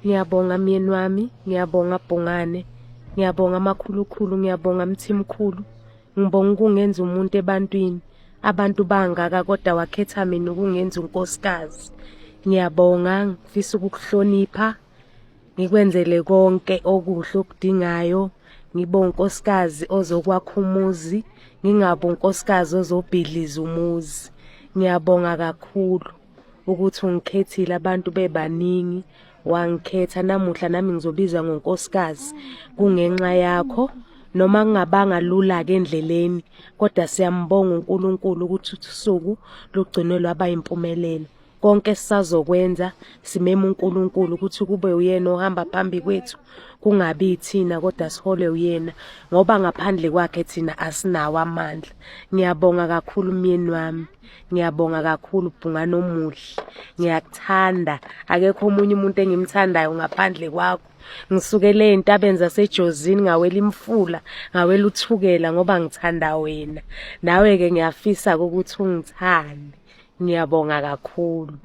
Ngiyabonga myeni wami, ngiyabonga Bhungane, ngiyabonga makhulukhulu, ngiyabonga Mthimkhulu. Ngibonga ukungenza umuntu ebantwini. Abantu bangaka kodwa wakhetha mina ukungenza unkosikazi. Ngiyabonga, ngifisa ukukuhlonipha, ngikwenzele konke okuhle okudingayo. Ngibe unkosikazi ozokwakha umuzi, ngingabi unkosikazi ozobhidliza umuzi. Ngiyabonga kakhulu ukuthi ungikhethile, abantu bebaningi wangikhetha. Namuhla nami ngizobizwa ngonkosikazi kungenxa yakho. Noma kungabanga lula-ke endleleni, kodwa siyambonga uNkulunkulu ukuthi usuku lugcinwe lwaba yimpumelelo. Konke sisazokwenza simeme uNkulunkulu ukuthi kube uyena ohamba phambi kwethu, kungabi yithina kodwa siholwe uyena, ngoba ngaphandle kwakhe thina asinawo amandla. Ngiyabonga kakhulu myeni wami, ngiyabonga kakhulu Bhungane omuhle, ngiyakuthanda. Akekho omunye umuntu engimthandayo ngaphandle kwakho. Ngisukele ey'ntabeni zaseJozini, ngawela imfula, ngawela uthukela ngoba ngithanda wena. Nawe-ke ngiyafisa ukuthi ungithande. Ngiyabonga kakhulu.